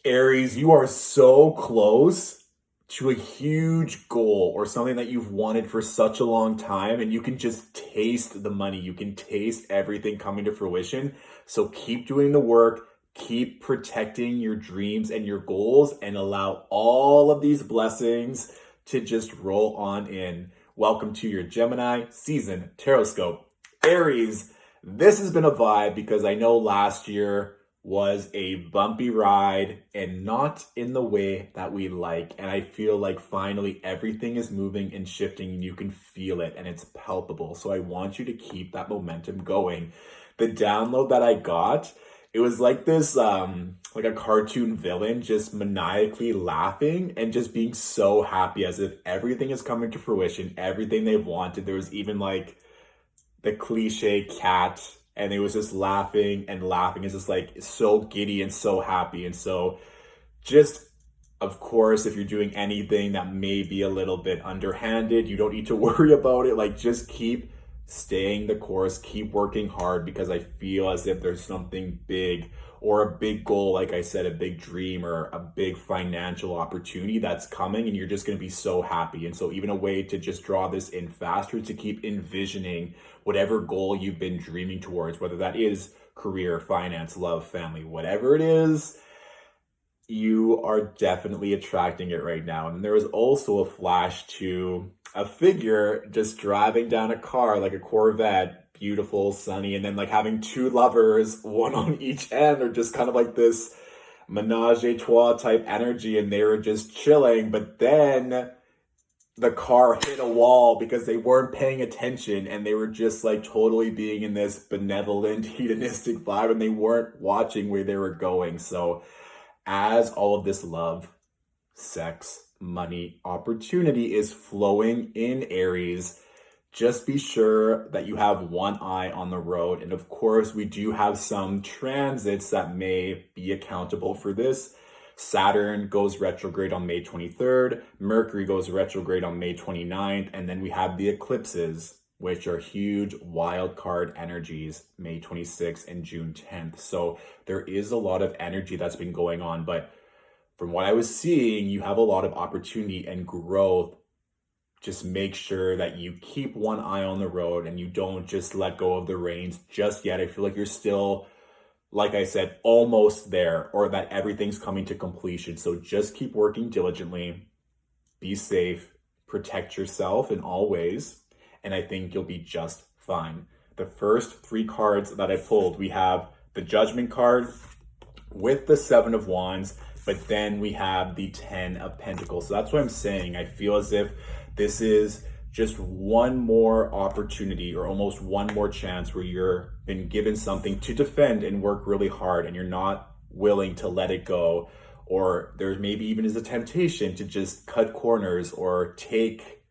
Aries, you are so close to a huge goal or something that you've wanted for such a long time, and you can just taste the money. You can taste everything coming to fruition. So keep doing the work, keep protecting your dreams and your goals, and allow all of these blessings to just roll on in. Welcome to your Gemini season Tarotscope. Aries, this has been a vibe because I know last year was a bumpy ride and not in the way that we like. And I feel like finally everything is moving and shifting and you can feel it and it's palpable. So I want you to keep that momentum going. The download that I got, it was like this like a cartoon villain just maniacally laughing and just being so happy as if everything is coming to fruition, everything they've wanted. There was even like the cliche cat, and it was just laughing and laughing. It's just like so giddy and so happy. And so just, of course, if you're doing anything that may be a little bit underhanded, you don't need to worry about it. Like, just keep staying the course, keep working hard, because I feel as if there's something big or a big goal, like I said, a big dream or a big financial opportunity that's coming, and you're just going to be so happy. And so even a way to just draw this in faster, to keep envisioning whatever goal you've been dreaming towards, whether that is career, finance, love, family, whatever it is, you are definitely attracting it right now. And there was also a flash to a figure just driving down a car like a Corvette, beautiful, sunny, and then like having two lovers, one on each end, or just kind of like this menage a trois type energy, and they were just chilling. But then the car hit a wall because they weren't paying attention and they were just like totally being in this benevolent hedonistic vibe and they weren't watching where they were going. So as all of this love, sex, money, opportunity is flowing in Aries, just be sure that you have one eye on the road. And of course, we do have some transits that may be accountable for this. Saturn goes retrograde on May 23rd, Mercury goes retrograde on May 29th, and then we have the eclipses, which are huge wild card energies, May 26th and June 10th. So there is a lot of energy that's been going on, but from what I was seeing, you have a lot of opportunity and growth. Just make sure that you keep one eye on the road and you don't just let go of the reins just yet. I feel like you're still, like I said, almost there, or that everything's coming to completion. So just keep working diligently, be safe, protect yourself in all ways, and I think you'll be just fine. The first three cards that I pulled, we have the Judgment card with the Seven of Wands, but then we have the 10 of Pentacles. So that's what I'm saying. I feel as if this is just one more opportunity or almost one more chance where you're been given something to defend and work really hard and you're not willing to let it go. Or there maybe even is a temptation to just cut corners or take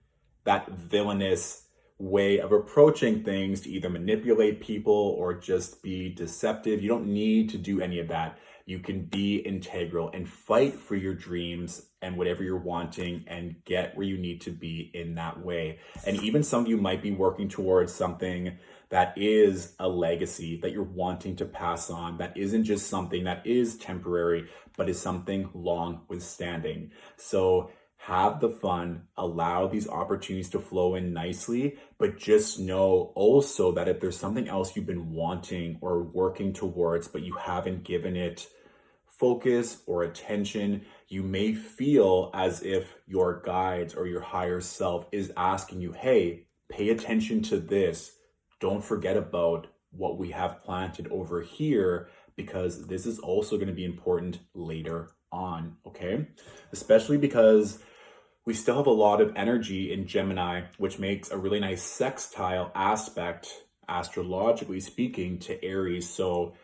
that villainous way of approaching things to either manipulate people or just be deceptive. You don't need to do any of that. You can be integral and fight for your dreams and whatever you're wanting and get where you need to be in that way. And even some of you might be working towards something that is a legacy that you're wanting to pass on, that isn't just something that is temporary, but is something long withstanding. So have the fun, allow these opportunities to flow in nicely, but just know also that if there's something else you've been wanting or working towards, but you haven't given it focus or attention, you may feel as if your guides or your higher self is asking you, hey, pay attention to this. Don't forget about what we have planted over here, because this is also going to be important later on, okay? Especially because we still have a lot of energy in Gemini, which makes a really nice sextile aspect, astrologically speaking, to Aries. So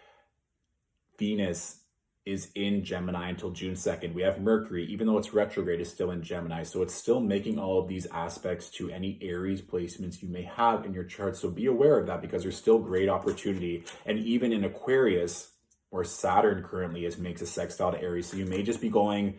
Venus is in Gemini until June 2nd. We have Mercury, even though it's retrograde, is still in Gemini. So it's still making all of these aspects to any Aries placements you may have in your chart. So be aware of that, because there's still great opportunity. And even in Aquarius, where Saturn currently is, makes a sextile to Aries. So you may just be going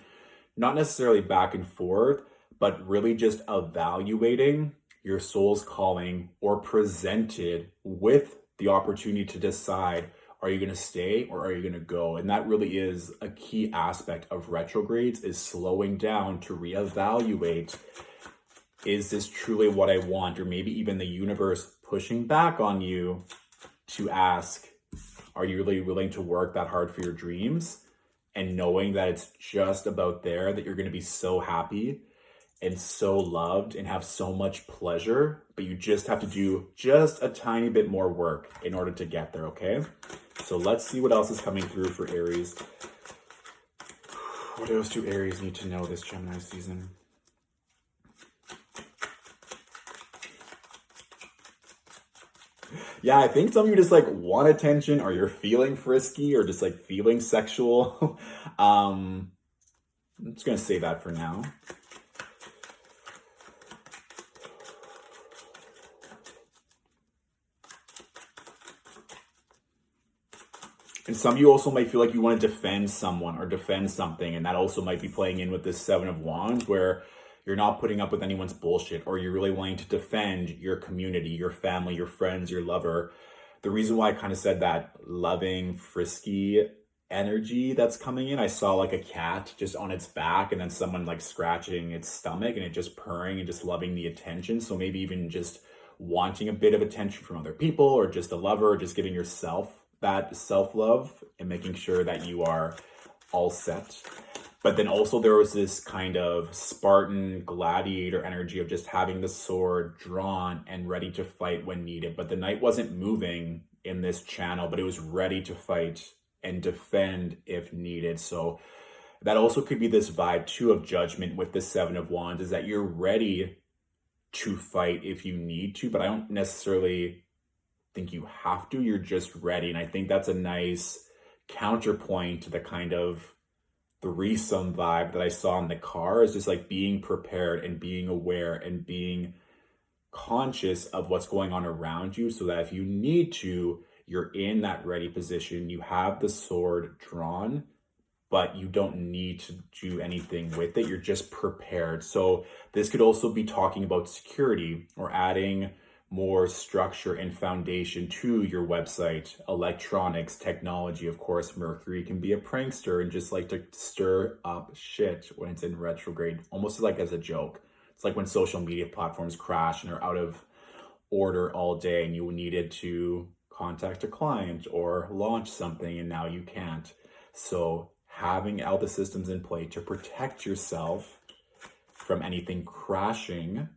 not necessarily back and forth, but really just evaluating your soul's calling, or presented with the opportunity to decide, Are you going to stay or are you going to go? And that really is a key aspect of retrogrades, is slowing down to reevaluate, is this truly what I want? Or maybe even the universe pushing back on you to ask, are you really willing to work that hard for your dreams? And knowing that it's just about there, that you're going to be so happy and so loved and have so much pleasure, but you just have to do just a tiny bit more work in order to get there, okay? So let's see what else is coming through for Aries. What else do Aries need to know this Gemini season? Yeah, I think some of you just like want attention, or you're feeling frisky, or just like feeling sexual. I'm just gonna say that for now. And some of you also might feel like you want to defend someone or defend something, and that also might be playing in with this Seven of Wands, where you're not putting up with anyone's bullshit, or you're really wanting to defend your community, your family, your friends, your lover. The reason why I kind of said that loving, frisky energy that's coming in, I saw like a cat just on its back, and then someone like scratching its stomach, and it just purring and just loving the attention. So maybe even just wanting a bit of attention from other people, or just a lover, or just giving yourself that self-love and making sure that you are all set. But then also there was this kind of Spartan gladiator energy of just having the sword drawn and ready to fight when needed. But the knight wasn't moving in this channel, but it was ready to fight and defend if needed. So that also could be this vibe too of Judgment with the Seven of Wands, is that you're ready to fight if you need to, but I don't necessarily think you have to. You're just ready. And I think that's a nice counterpoint to the kind of threesome vibe that I saw in the car, is just like being prepared and being aware and being conscious of what's going on around you, so that if you need to, you're in that ready position. You have the sword drawn, but you don't need to do anything with it. You're just prepared. So this could also be talking about security, or adding more structure and foundation to your website, electronics, technology. Of course, Mercury can be a prankster and just like to stir up shit when it's in retrograde, almost like as a joke. It's like when social media platforms crash and are out of order all day, and you needed to contact a client or launch something and now you can't. So having all the systems in play to protect yourself from anything crashing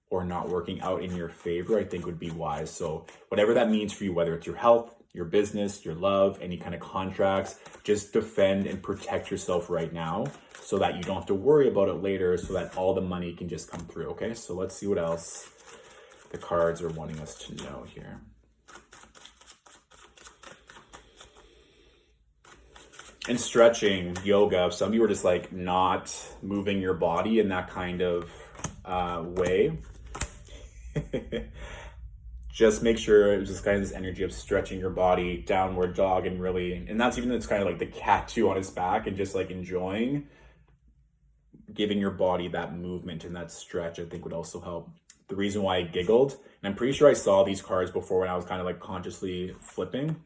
or not working out in your favor, I think would be wise. So whatever that means for you, whether it's your health, your business, your love, any kind of contracts, just defend and protect yourself right now, so that you don't have to worry about it later, so that all the money can just come through, okay? So let's see what else the cards are wanting us to know here. And stretching, yoga, some of you are just like not moving your body in that kind of way. Just make sure it's just kind of this energy of stretching your body, downward dog, and really, and that's even, it's kind of like the cat too on his back, and just like enjoying giving your body that movement and that stretch, I think would also help. The reason why I giggled, and I'm pretty sure I saw these cards before when I was kind of like consciously flipping.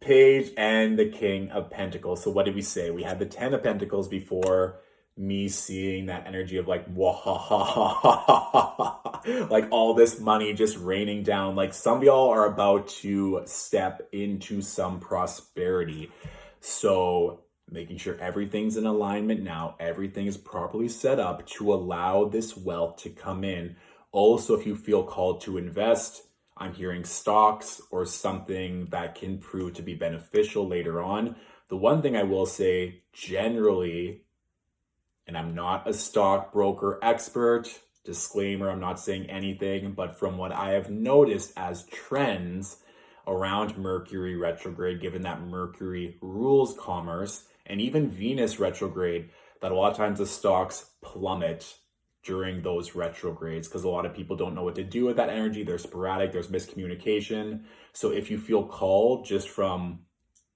Page and the King of Pentacles. So what did we say? We had the 10 of Pentacles before, me seeing that energy of like, like all this money just raining down. Like some of y'all are about to step into some prosperity. So making sure everything's in alignment now, everything is properly set up to allow this wealth to come in. Also, if you feel called to invest, I'm hearing stocks or something that can prove to be beneficial later on. The one thing I will say generally, and I'm not a stockbroker expert, disclaimer, I'm not saying anything, but from what I have noticed as trends around Mercury retrograde, given that Mercury rules commerce, and even Venus retrograde, that a lot of times the stocks plummet during those retrogrades, because a lot of people don't know what to do with that energy. They're sporadic, there's miscommunication. So if you feel called, just from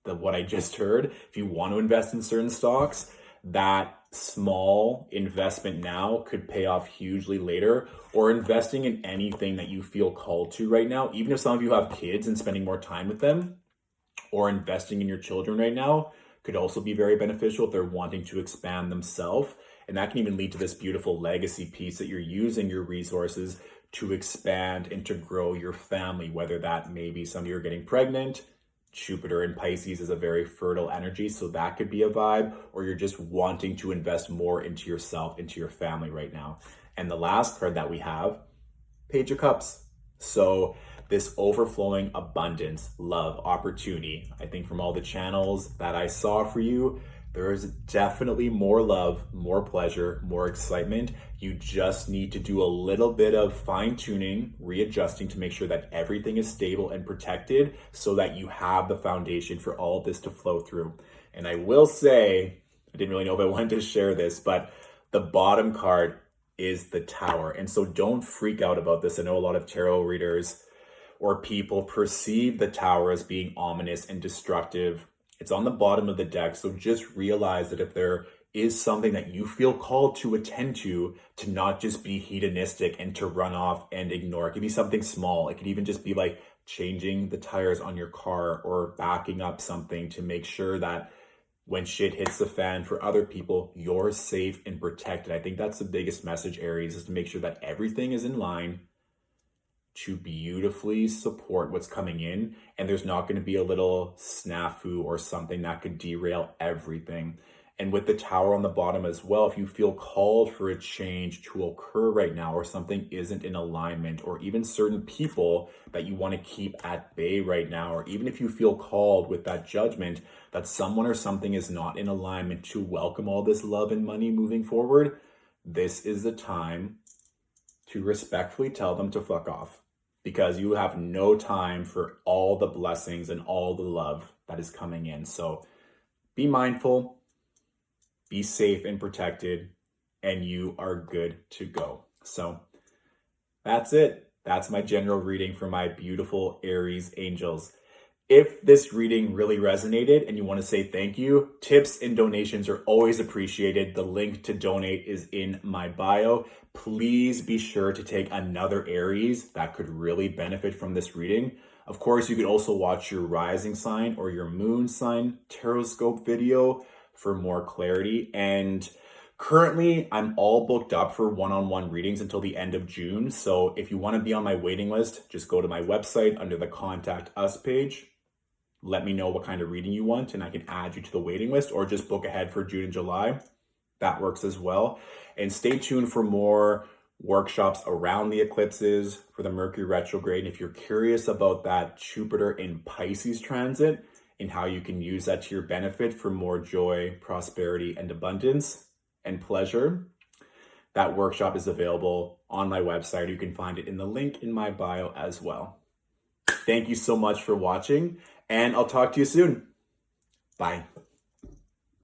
what I just heard, if you want to invest in certain stocks, that small investment now could pay off hugely later. Or investing in anything that you feel called to right now, even if some of you have kids and spending more time with them, or investing in your children right now could also be very beneficial if they're wanting to expand themselves. And that can even lead to this beautiful legacy piece that you're using your resources to expand and to grow your family, whether that may be somebody you're getting pregnant. Jupiter in Pisces is a very fertile energy, so that could be a vibe, or you're just wanting to invest more into yourself, into your family right now. And the last card that we have, Page of Cups. So this overflowing abundance, love, opportunity. I think from all the channels that I saw for you, there is definitely more love, more pleasure, more excitement. You just need to do a little bit of fine tuning, readjusting to make sure that everything is stable and protected so that you have the foundation for all of this to flow through. And I will say, I didn't really know if I wanted to share this, but the bottom card is the Tower. And so don't freak out about this. I know a lot of tarot readers or people perceive the Tower as being ominous and destructive. It's on the bottom of the deck, so just realize that if there is something that you feel called to attend to not just be hedonistic and to run off and ignore. It could be something small. It could even just be like changing the tires on your car or backing up something to make sure that when shit hits the fan for other people, you're safe and protected. I think that's the biggest message, Aries, is to make sure that everything is in line to beautifully support what's coming in, and there's not going to be a little snafu or something that could derail everything. And with the Tower on the bottom as well, if you feel called for a change to occur right now, or something isn't in alignment, or even certain people that you want to keep at bay right now, or even if you feel called with that judgment that someone or something is not in alignment to welcome all this love and money moving forward, this is the time to respectfully tell them to fuck off, because you have no time for all the blessings and all the love that is coming in. So be mindful, be safe and protected, and you are good to go. So that's it. That's my general reading for my beautiful Aries angels. If this reading really resonated and you want to say thank you, tips and donations are always appreciated. The link to donate is in my bio. Please be sure to take another Aries that could really benefit from this reading. Of course, you could also watch your rising sign or your moon sign Tarotscope video for more clarity. And currently, I'm all booked up for one-on-one readings until the end of June. So if you want to be on my waiting list, just go to my website under the Contact Us page. Let me know what kind of reading you want, and I can add you to the waiting list, or just book ahead for June and July. That works as well. And stay tuned for more workshops around the eclipses, for the Mercury retrograde. If you're curious about that Jupiter in Pisces transit and how you can use that to your benefit for more joy, prosperity, and abundance and pleasure, that workshop is available on my website. You can find it in the link in my bio as well. Thank you so much for watching, and I'll talk to you soon. Bye.